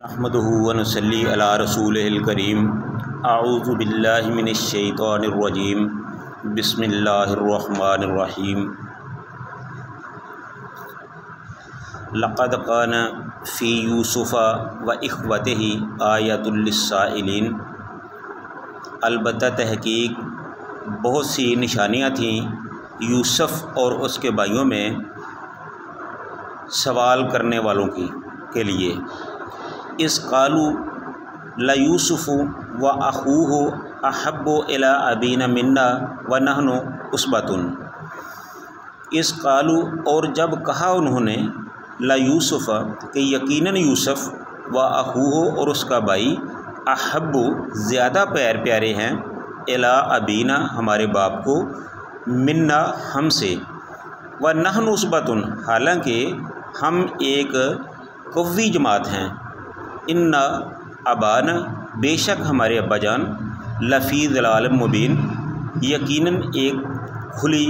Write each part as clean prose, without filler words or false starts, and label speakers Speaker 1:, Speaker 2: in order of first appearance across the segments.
Speaker 1: अहमदुहु व नसल्ली अला रसूलिहिल करीम। अऊज़ु बिल्लाहि मिनश शैतानिर रजीम। बिस्मिल्लाहिर रहमानिर रहीम। लक़द कान फ़ी यूसुफ़ व इख़्वतिही आयतुल लिस्साइलीन। अलबत्ता तहक़ीक़ बहुत सी निशानियाँ थीं यूसुफ़ और उसके भाइयों में सवाल करने वालों के लिए। इस कालू ला यूसुफ़ु व अख़ूहु अहब्बु इला अबीना मिन्ना व नहनु उसबतुन। इस कालू और जब कहा उन्होंने ला यूसुफ़ कि यकीनन यूसुफ़ व अख़ूहु और उसका भाई अहब्बु ज़्यादा प्यारे हैं इला अबीना हमारे बाप को मिन्ना हमसे व नहनु उसबतुन हालांकि हम एक कव्वी जमात हैं। इन्ना अबाना बेशक हमारे अब्बाजान लफ़ी ज़लाल मुबीन यकीनन एक खुली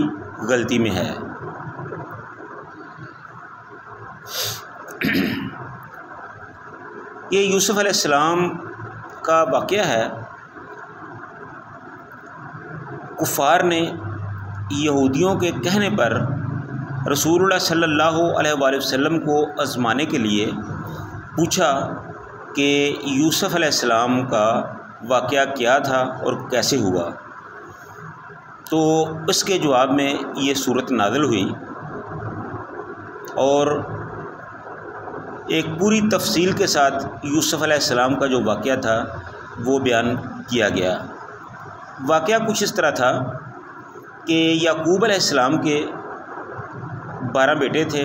Speaker 1: गलती में है। ये यूसुफ़ अलैहिस्सलाम का वाक़या है। कुफ़ार ने यहूदियों के कहने पर रसूलुल्लाह सल्लल्लाहु अलैहि वसल्लम को आज़माने के लिए पूछा कि यूसुफ़ अलैहिस्सलाम का वाक़या क्या था और कैसे हुआ। तो उसके जवाब में ये सूरत नाज़िल हुई और एक पूरी तफसील के साथ यूसुफ़ अलैहिस्सलाम का जो वाक़या था वो बयान किया गया। वाक़या कुछ इस तरह था कि याकूब अलैहिस्सलाम के 12 बेटे थे।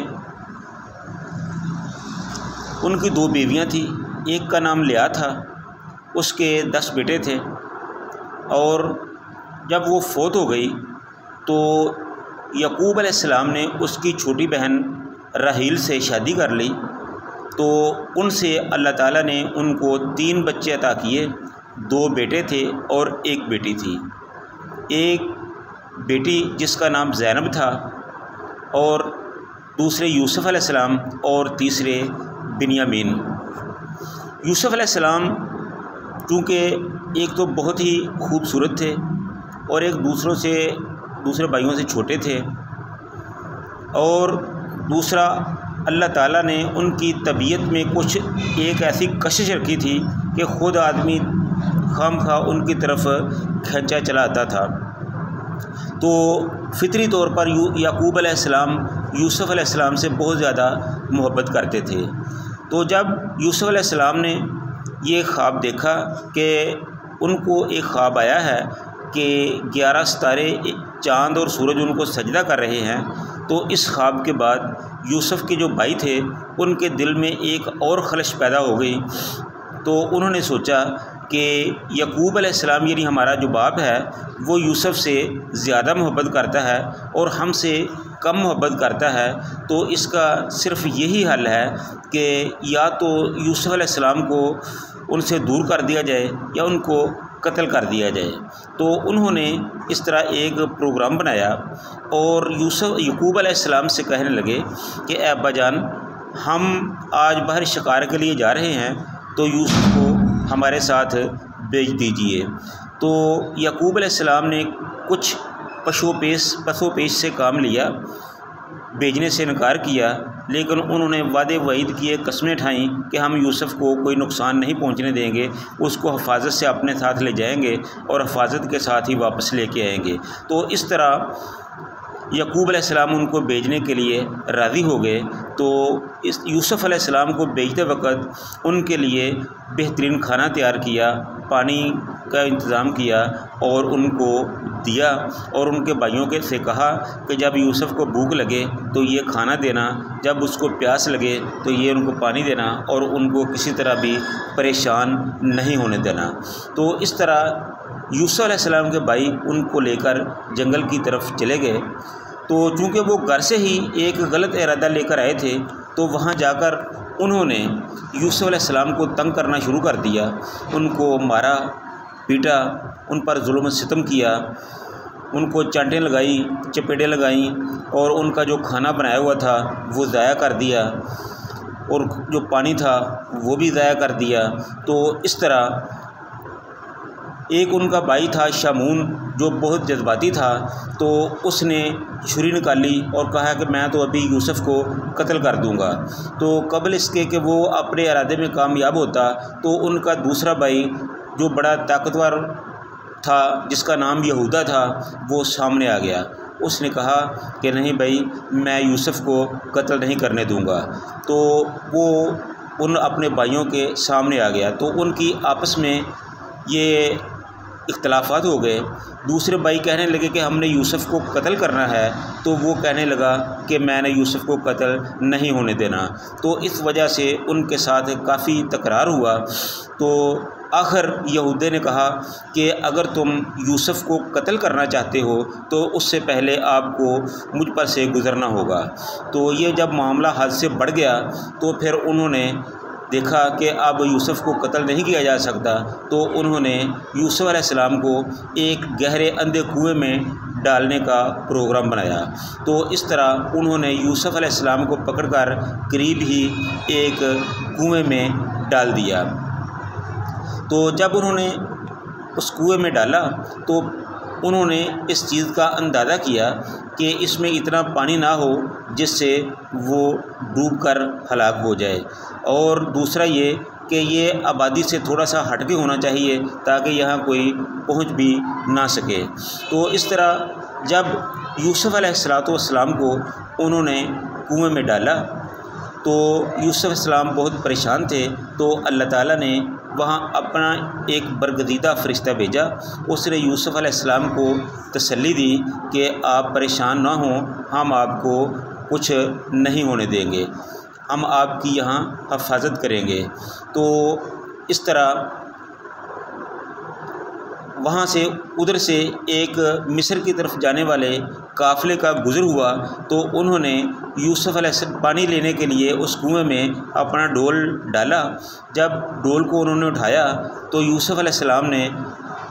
Speaker 1: उनकी 2 बीवियां थी। एक का नाम लिया था, उसके 10 बेटे थे। और जब वो फ़ौत हो गई तो याकूब अलैहिस्सलाम ने उसकी छोटी बहन राहील से शादी कर ली। तो उनसे अल्लाह ताला ने उनको 3 बच्चे अता किए। 2 बेटे थे और 1 बेटी थी। एक बेटी जिसका नाम ज़ैनब था और दूसरे यूसुफ़ अलैहिस्सलाम और तीसरे बिन्यामीन। यूसुफ़ अलैहिस्सलाम चूँकि एक तो बहुत ही खूबसूरत थे और एक दूसरे भाइयों से छोटे थे और दूसरा अल्लाह ताला ने उनकी तबीयत में कुछ एक ऐसी कशिश रखी थी कि ख़ुद आदमी खामखा उनकी तरफ खींचा चला आता था। तो फितरी तौर पर याकूब अलैहिस्सलाम यूसुफ़ अलैहिस्सलाम से बहुत ज़्यादा मोहब्बत करते थे। तो जब यूसुफ़ अलैहिस्सलाम ने ये ख्वाब देखा कि उनको एक ख्वाब आया है कि 11 सितारे, चाँद और सूरज उनको सजदा कर रहे हैं, तो इस ख्वाब के बाद यूसुफ़ के जो भाई थे उनके दिल में एक और खलश पैदा हो गई। तो उन्होंने सोचा कि याकूब अलैहिस्सलाम यानी हमारा जो बाप है वो यूसुफ़ से ज़्यादा मोहब्बत करता है और हमसे कम मोहब्बत करता है। तो इसका सिर्फ़ यही हल है कि या तो यूसुफ़ अलैहिस्सलाम को उनसे दूर कर दिया जाए या उनको कत्ल कर दिया जाए। तो उन्होंने इस तरह एक प्रोग्राम बनाया और याकूब अलैहिस्सलाम से कहने लगे कि ए अब्बा जान, हम आज बाहर शिकार के लिए जा रहे हैं, तो यूसुफ़ को हमारे साथ भेज दीजिए। तो याकूब अलैहिस्सलाम ने कुछ पशोपेश से काम लिया, भेजने से इनकार किया, लेकिन उन्होंने वादे वईद किए, कस्में ठाईं कि हम यूसुफ़ को कोई नुकसान नहीं पहुंचने देंगे, उसको हिफाजत से अपने साथ ले जाएंगे और हिफाजत के साथ ही वापस लेके आएंगे। तो इस तरह याकूब अलैहिस्सलाम उनको भेजने के लिए राज़ी हो गए। तो इस यूसुफ़ अलैहिस्सलाम को भेजते वक़्त उनके लिए बेहतरीन खाना तैयार किया, पानी का इंतज़ाम किया और उनको दिया और उनके भाइयों के से कहा कि जब यूसुफ़ को भूख लगे तो ये खाना देना, जब उसको प्यास लगे तो ये उनको पानी देना और उनको किसी तरह भी परेशान नहीं होने देना। तो इस तरह यूसुफ़ अलैहिस्सलाम के भाई उनको लेकर जंगल की तरफ चले गए। तो चूँकि वो घर से ही एक गलत इरादा लेकर आए थे, तो वहाँ जाकर उन्होंने यूसुफ़ अलैहिस्सलाम को तंग करना शुरू कर दिया। उनको मारा पीटा, उन पर जुल्म सितम किया, उनको चांटें लगाई, चपेटें लगाईं और उनका जो खाना बनाया हुआ था वो ज़ाया कर दिया। और जो पानी था वो भी ज़ाया कर दिया। तो इस तरह एक उनका भाई था शामून, जो बहुत जज्बाती था, तो उसने छुरी निकाली और कहा कि मैं तो अभी यूसुफ़ को कत्ल कर दूंगा। तो कबल इसके कि वो अपने इरादे में कामयाब होता, तो उनका दूसरा भाई जो बड़ा ताकतवर था, जिसका नाम यहूदा था, वो सामने आ गया। उसने कहा कि नहीं भाई, मैं यूसुफ़ को कत्ल नहीं करने दूंगा। तो वो उन अपने भाइयों के सामने आ गया, तो उनकी आपस में ये इख्तलाफात हो गए। दूसरे भाई कहने लगे कि हमने यूसुफ़ को कत्ल करना है, तो वो कहने लगा कि मैंने यूसुफ़ को कत्ल नहीं होने देना। तो इस वजह से उनके साथ काफ़ी तकरार हुआ। तो आखिर यहूदे ने कहा कि अगर तुम यूसुफ़ को कत्ल करना चाहते हो तो उससे पहले आपको मुझ पर से गुज़रना होगा। तो ये जब मामला हद से बढ़ गया, तो फिर उन्होंने देखा कि अब यूसुफ़ को कत्ल नहीं किया जा सकता, तो उन्होंने यूसुफ़ अलैहिस्सलाम को एक गहरे अंधे कुएं में डालने का प्रोग्राम बनाया। तो इस तरह उन्होंने यूसुफ़ अलैहिस्सलाम को पकड़कर करीब ही एक कुएं में डाल दिया। तो जब उन्होंने उस कुएं में डाला, तो उन्होंने इस चीज़ का अंदाज़ा किया कि इसमें इतना पानी ना हो जिससे वो डूबकर हलाक हो जाए, और दूसरा ये कि ये आबादी से थोड़ा सा हटके होना चाहिए ताकि यहाँ कोई पहुँच भी ना सके। तो इस तरह जब यूसुफ़ अलैहिस्सलाम को उन्होंने कुएं में डाला, तो यूसुफ़ अलैहिस्सलाम बहुत परेशान थे। तो अल्लाह ताला ने वहाँ अपना एक बरगज़ीदा फ़रिश्ता भेजा। उसने यूसुफ़ अलैहिस्सलाम को तसल्ली दी कि आप परेशान ना हों, हम आपको कुछ नहीं होने देंगे, हम आपकी यहाँ हिफाजत करेंगे। तो इस तरह वहाँ से उधर से एक मिस्र की तरफ जाने वाले काफ़िले का गुज़र हुआ। तो उन्होंने यूसुफ़ अलैहिस्सलाम पानी लेने के लिए उस कुएं में अपना डोल डाला। जब डोल को उन्होंने उठाया, तो यूसुफ़ अलैहिस्सलाम ने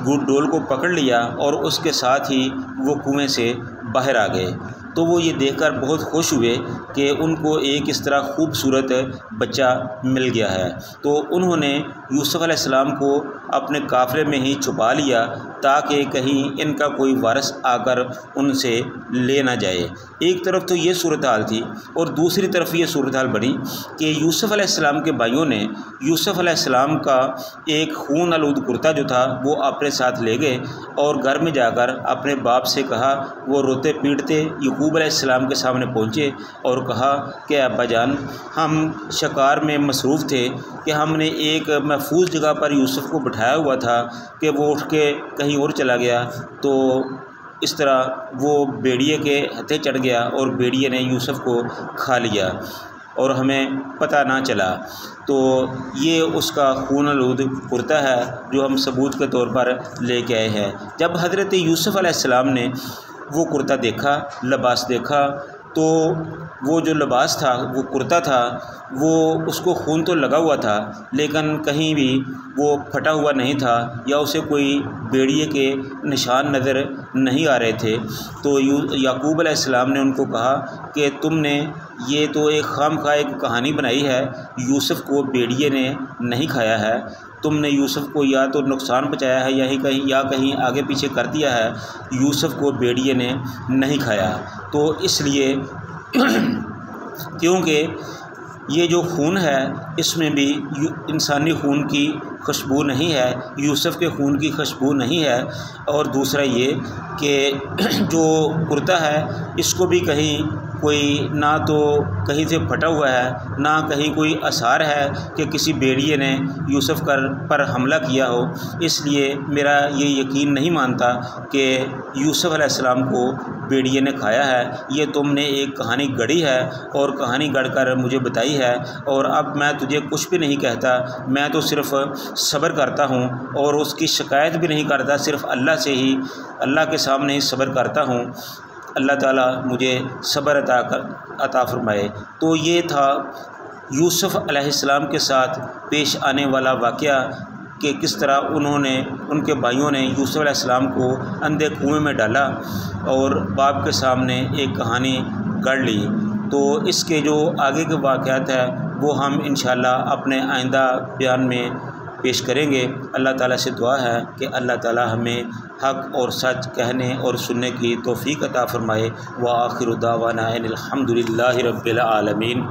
Speaker 1: डोल को पकड़ लिया और उसके साथ ही वो कुएं से बाहर आ गए। तो वो ये देखकर बहुत खुश हुए कि उनको एक इस तरह खूबसूरत बच्चा मिल गया है। तो उन्होंने यूसुफ़ अलैहिस्सलाम को अपने काफ़िले में ही छुपा लिया ताकि कहीं इनका कोई वारिस आकर उनसे ले ना जाए। एक तरफ तो ये सूरत हाल थी, और दूसरी तरफ ये सूरत हाल बनी कि यूसुफ़ अलैहिस्सलाम के भाइयों ने यूसुफ़ अलैहिस्सलाम का एक खून आलूद कुर्ता जो था वो अपने साथ ले गए और घर में जाकर अपने बाप से कहा। वो रोते पीटते याकूब अलैहिस्सलाम के सामने पहुँचे और कहा कि अब्बा जान, हम शिकार में मसरूफ़ थे कि हमने एक महफूज जगह पर यूसुफ़ को बिठाया हुआ था कि वो उठ के कहीं और चला गया। तो इस तरह वो भेड़िए के हत्थे चढ़ गया और भेड़िए ने यूसुफ़ को खा लिया और हमें पता ना चला। तो ये उसका खून आलूद कुर्ता है जो हम सबूत के तौर पर लेके आए हैं। जब हज़रत यूसुफ़ अलैहिस्सलाम ने वो कुर्ता देखा, लिबास देखा, तो वो जो लिबास था, वो कुर्ता था, वो उसको खून तो लगा हुआ था लेकिन कहीं भी वो फटा हुआ नहीं था या उसे कोई भेड़िए के निशान नज़र नहीं आ रहे थे। तो याकूब अलैहिस्सलाम ने उनको कहा कि तुमने ये तो एक खामखा एक कहानी बनाई है, यूसुफ़ को भेड़िए ने नहीं खाया है, तुमने यूसुफ़ को या तो नुकसान पहुँचाया है या कहीं आगे पीछे कर दिया है, यूसुफ़ को भेड़िए ने नहीं खाया। तो इसलिए क्योंकि ये जो खून है इसमें भी इंसानी खून की खुशबू नहीं है, यूसुफ़ के खून की खुशबू नहीं है। और दूसरा ये कि जो कुर्ता है इसको भी कहीं कोई ना तो कहीं से फटा हुआ है, ना कहीं कोई आसार है कि किसी भेड़िए ने यूसुफ़ पर हमला किया हो। इसलिए मेरा ये यकीन नहीं मानता कि यूसुफ़ अलैहिस्सलाम को भेड़िए ने खाया है। ये तुमने एक कहानी गढ़ी है और कहानी गढ़कर मुझे बताई है, और अब मैं तुझे कुछ भी नहीं कहता, मैं तो सिर्फ़ सब्र करता हूँ और उसकी शिकायत भी नहीं करता, सिर्फ़ अल्लाह से ही, अल्लाह के सामने ही सब्र करता हूँ। अल्लाह ताला मुझे सब्र अता फरमाए। तो ये था यूसुफ़ अलैहिस्सलाम के साथ पेश आने वाला वाक़या कि किस तरह उनके भाइयों ने यूसुफ़ अलैहिस्सलाम को अंधे कुएं में डाला और बाप के सामने एक कहानी गढ़ ली। तो इसके जो आगे के वाक़यात हैं वो हम इंशाअल्लाह अपने आइंदा बयान में पेश करेंगे। अल्लाह ताला से दुआ है कि अल्लाह ताला हमें हक़ और सच कहने और सुनने की तौफ़ीक़ अता फ़रमाए। व आखिरु दावाना अनिल हम्दुलिल्लाहि रब्बिल आलमीन।